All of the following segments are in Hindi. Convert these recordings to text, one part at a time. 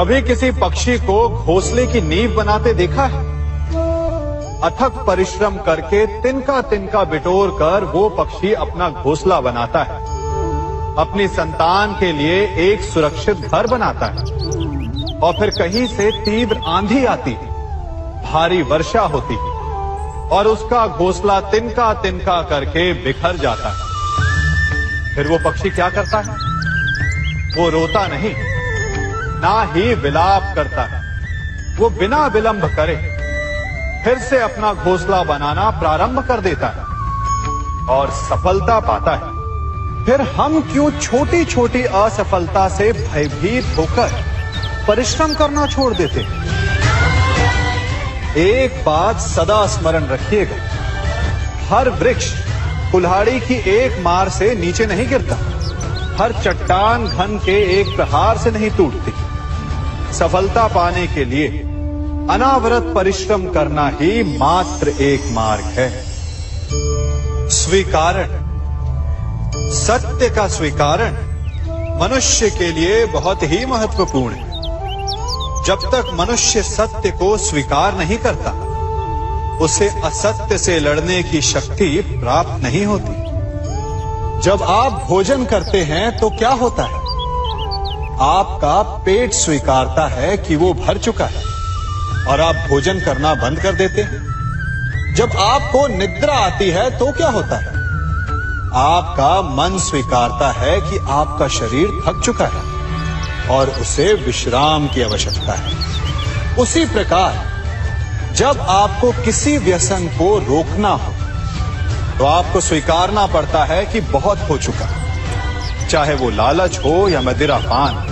कभी किसी पक्षी को घोंसले की नींव बनाते देखा है? अथक परिश्रम करके तिनका तिनका बिटोर कर वो पक्षी अपना घोंसला बनाता है, अपनी संतान के लिए एक सुरक्षित घर बनाता है। और फिर कहीं से तीव्र आंधी आती है, भारी वर्षा होती है और उसका घोंसला तिनका तिनका करके बिखर जाता है। फिर वो पक्षी क्या करता है? वो रोता नहीं, ना ही विलाप करता है। वो बिना विलंब करे फिर से अपना घोंसला बनाना प्रारंभ कर देता है और सफलता पाता है। फिर हम क्यों छोटी छोटी असफलता से भयभीत होकर परिश्रम करना छोड़ देते हैं? एक बात सदा स्मरण रखिएगा, हर वृक्ष कुल्हाड़ी की एक मार से नीचे नहीं गिरता, हर चट्टान घन के एक प्रहार से नहीं टूटती। सफलता पाने के लिए अनावरत परिश्रम करना ही मात्र एक मार्ग है। स्वीकारण, सत्य का स्वीकारण मनुष्य के लिए बहुत ही महत्वपूर्ण है। जब तक मनुष्य सत्य को स्वीकार नहीं करता, उसे असत्य से लड़ने की शक्ति प्राप्त नहीं होती। जब आप भोजन करते हैं तो क्या होता है? आपका पेट स्वीकारता है कि वो भर चुका है और आप भोजन करना बंद कर देते हैं। जब आपको निद्रा आती है तो क्या होता है? आपका मन स्वीकारता है कि आपका शरीर थक चुका है और उसे विश्राम की आवश्यकता है। उसी प्रकार जब आपको किसी व्यसन को रोकना हो तो आपको स्वीकारना पड़ता है कि बहुत हो चुका है, चाहे वो लालच हो या मदिरा पान।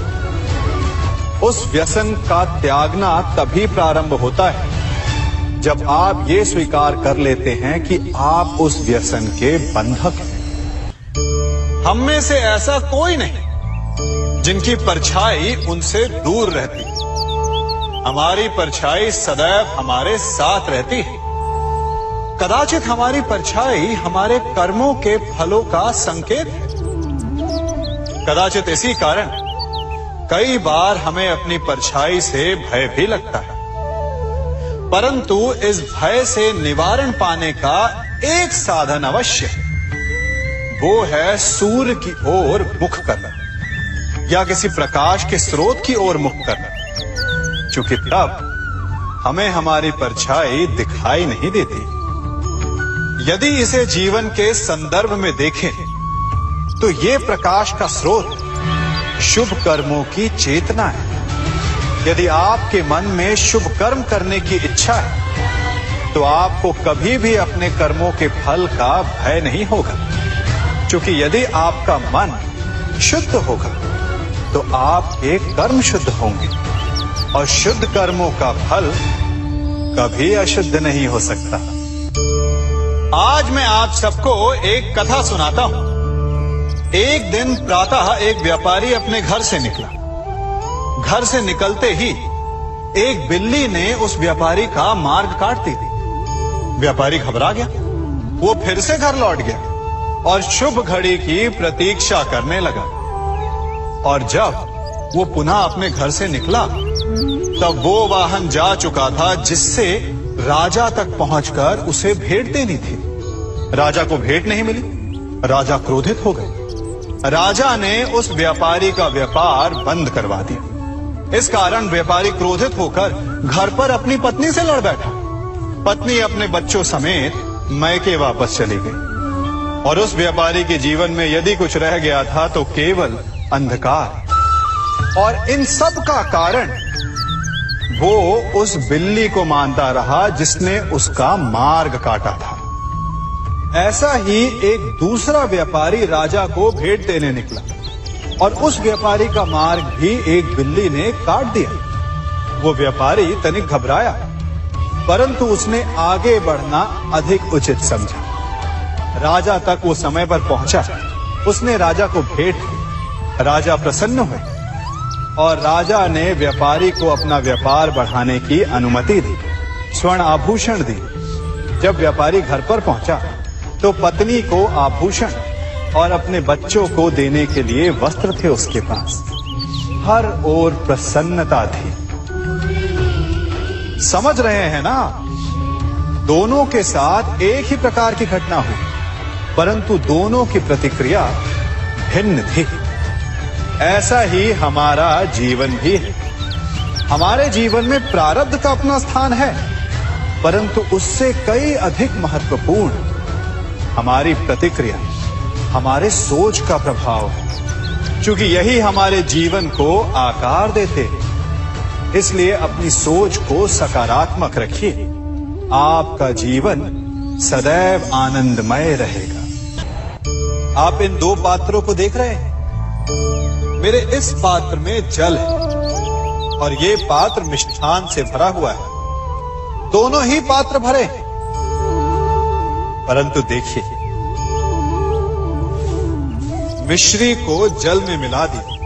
उस व्यसन का त्यागना तभी प्रारंभ होता है जब आप ये स्वीकार कर लेते हैं कि आप उस व्यसन के बंधक हैं। हम में से ऐसा कोई नहीं जिनकी परछाई उनसे दूर रहती। हमारी परछाई सदैव हमारे साथ रहती है। कदाचित हमारी परछाई हमारे कर्मों के फलों का संकेत है। कदाचित इसी कारण कई बार हमें अपनी परछाई से भय भी लगता है, परंतु इस भय से निवारण पाने का एक साधन अवश्य है। वो है सूर्य की ओर मुख करना या किसी प्रकाश के स्रोत की ओर मुख करना, क्योंकि तब हमें हमारी परछाई दिखाई नहीं देती। यदि इसे जीवन के संदर्भ में देखें तो ये प्रकाश का स्रोत शुभ कर्मों की चेतना है। यदि आपके मन में शुभ कर्म करने की इच्छा है तो आपको कभी भी अपने कर्मों के फल का भय नहीं होगा, क्योंकि यदि आपका मन शुद्ध होगा तो आपके कर्म शुद्ध होंगे और शुद्ध कर्मों का फल कभी अशुद्ध नहीं हो सकता। आज मैं आप सबको एक कथा सुनाता हूं। एक दिन प्रातः एक व्यापारी अपने घर से निकला। घर से निकलते ही एक बिल्ली ने उस व्यापारी का मार्ग काट दी। व्यापारी घबरा गया। वो फिर से घर लौट गया और शुभ घड़ी की प्रतीक्षा करने लगा। और जब वो पुनः अपने घर से निकला तब वो वाहन जा चुका था जिससे राजा तक पहुंचकर उसे भेंट देनी थी। राजा को भेंट नहीं मिली। राजा क्रोधित हो गए। राजा ने उस व्यापारी का व्यापार बंद करवा दिया। इस कारण व्यापारी क्रोधित होकर घर पर अपनी पत्नी से लड़ बैठा। पत्नी अपने बच्चों समेत मैके वापस चली गई और उस व्यापारी के जीवन में यदि कुछ रह गया था तो केवल अंधकार। और इन सब का कारण वो उस बिल्ली को मानता रहा जिसने उसका मार्ग काटा था। ऐसा ही एक दूसरा व्यापारी राजा को भेंट देने निकला और उस व्यापारी का मार्ग भी एक बिल्ली ने काट दिया। वो व्यापारी तनिक घबराया, परंतु उसने आगे बढ़ना अधिक उचित समझा। राजा तक वो समय पर पहुंचा। उसने राजा को भेंट दी। राजा प्रसन्न हुए और राजा ने व्यापारी को अपना व्यापार बढ़ाने की अनुमति दी, स्वर्ण आभूषण दी। जब व्यापारी घर पर पहुंचा तो पत्नी को आभूषण और अपने बच्चों को देने के लिए वस्त्र थे उसके पास। हर ओर प्रसन्नता थी। समझ रहे हैं ना, दोनों के साथ एक ही प्रकार की घटना हुई, परंतु दोनों की प्रतिक्रिया भिन्न थी। ऐसा ही हमारा जीवन भी है। हमारे जीवन में प्रारब्ध का अपना स्थान है, परंतु उससे कई अधिक महत्वपूर्ण हमारी प्रतिक्रिया, हमारे सोच का प्रभाव है। क्योंकि यही हमारे जीवन को आकार देते हैं। इसलिए अपनी सोच को सकारात्मक रखिए, आपका जीवन सदैव आनंदमय रहेगा। आप इन दो पात्रों को देख रहे हैं। मेरे इस पात्र में जल है और ये पात्र मिष्ठान से भरा हुआ है। दोनों ही पात्र भरे हैं, परंतु देखिए, मिश्री को जल में मिला दिया,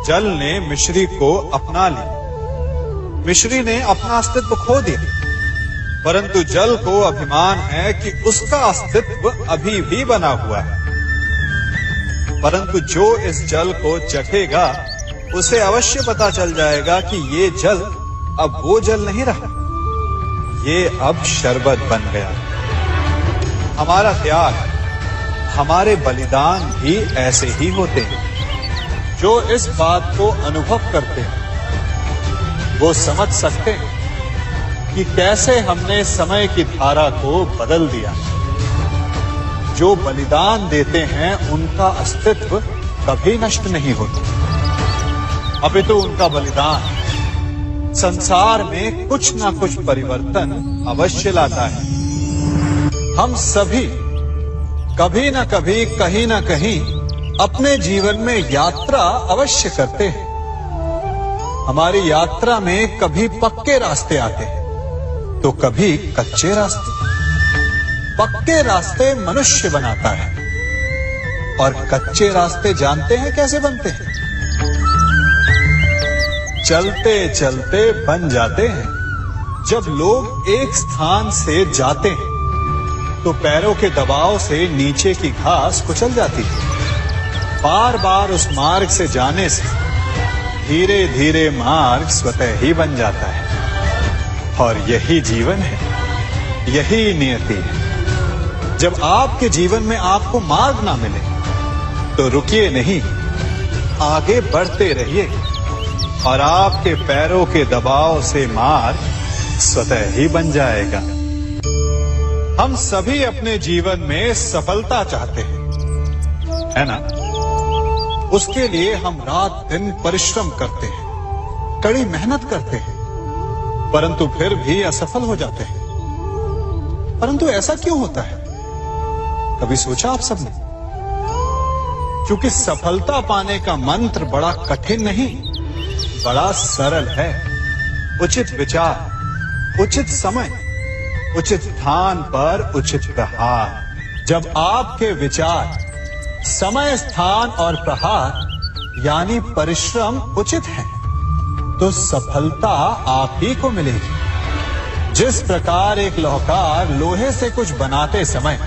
जल ने मिश्री को अपना लिया, मिश्री ने अपना अस्तित्व खो दिया। परंतु जल को अभिमान है कि उसका अस्तित्व अभी भी बना हुआ है। परंतु जो इस जल को चखेगा उसे अवश्य पता चल जाएगा कि ये जल अब वो जल नहीं रहा, ये अब शरबत बन गया। हमारा त्याग, हमारे बलिदान भी ऐसे ही होते हैं। जो इस बात को अनुभव करते हैं वो समझ सकते हैं कि कैसे हमने समय की धारा को बदल दिया। जो बलिदान देते हैं उनका अस्तित्व कभी नष्ट नहीं होता, अपितु उनका बलिदान संसार में कुछ ना कुछ परिवर्तन अवश्य लाता है। हम सभी कभी न कभी, कहीं न कहीं अपने जीवन में यात्रा अवश्य करते हैं। हमारी यात्रा में कभी पक्के रास्ते आते हैं तो कभी कच्चे रास्ते। पक्के रास्ते मनुष्य बनाता है और कच्चे रास्ते जानते हैं कैसे बनते हैं? चलते चलते बन जाते हैं। जब लोग एक स्थान से जाते हैं तो पैरों के दबाव से नीचे की घास कुचल जाती है। बार बार उस मार्ग से जाने से धीरे धीरे मार्ग स्वतः ही बन जाता है। और यही जीवन है, यही नियति है। जब आपके जीवन में आपको मार्ग ना मिले तो रुकिए नहीं, आगे बढ़ते रहिए और आपके पैरों के दबाव से मार्ग स्वतः ही बन जाएगा। हम सभी अपने जीवन में सफलता चाहते हैं, है ना? उसके लिए हम रात दिन परिश्रम करते हैं, कड़ी मेहनत करते हैं, परंतु फिर भी असफल हो जाते हैं। परंतु ऐसा क्यों होता है? कभी सोचा आप सबने? क्योंकि सफलता पाने का मंत्र बड़ा कठिन नहीं, बड़ा सरल है। उचित विचार, उचित समय, उचित स्थान पर उचित प्रहार। जब आपके विचार, समय, स्थान और प्रहार यानी परिश्रम उचित है तो सफलता आप ही को मिलेगी। जिस प्रकार एक लोहार लोहे से कुछ बनाते समय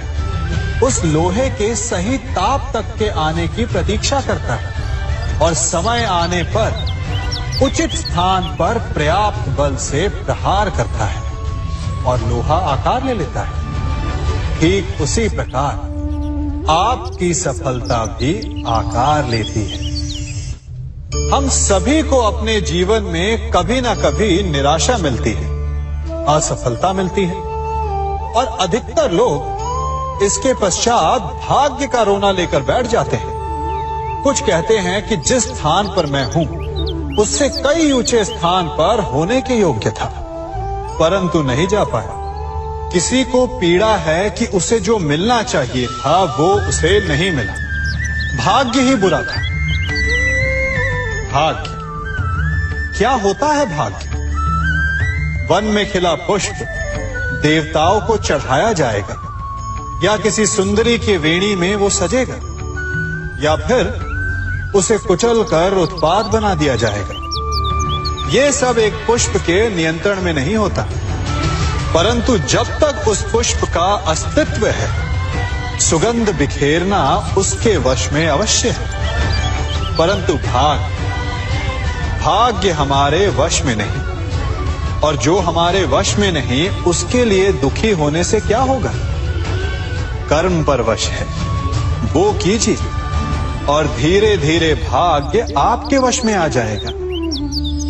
उस लोहे के सही ताप तक के आने की प्रतीक्षा करता है और समय आने पर उचित स्थान पर पर्याप्त बल से प्रहार करता है और लोहा आकार ले लेता है, ठीक उसी प्रकार आपकी सफलता भी आकार लेती है। हम सभी को अपने जीवन में कभी ना कभी निराशा मिलती है, असफलता मिलती है और अधिकतर लोग इसके पश्चात भाग्य का रोना लेकर बैठ जाते हैं। कुछ कहते हैं कि जिस स्थान पर मैं हूं उससे कई ऊंचे स्थान पर होने के योग्य था, परंतु नहीं जा पाया। किसी को पीड़ा है कि उसे जो मिलना चाहिए था वो उसे नहीं मिला, भाग्य ही बुरा था। भाग्य क्या होता है? भाग्य वन में खिला पुष्प देवताओं को चढ़ाया जाएगा, या किसी सुंदरी की वेणी में वो सजेगा, या फिर उसे कुचलकर उत्पाद बना दिया जाएगा। ये सब एक पुष्प के नियंत्रण में नहीं होता, परंतु जब तक उस पुष्प का अस्तित्व है सुगंध बिखेरना उसके वश में अवश्य है। परंतु भाग्य हमारे वश में नहीं, और जो हमारे वश में नहीं उसके लिए दुखी होने से क्या होगा। कर्म पर वश है, वो कीजिए और धीरे धीरे भाग्य आपके वश में आ जाएगा,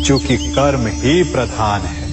क्योंकि कर्म ही प्रधान है।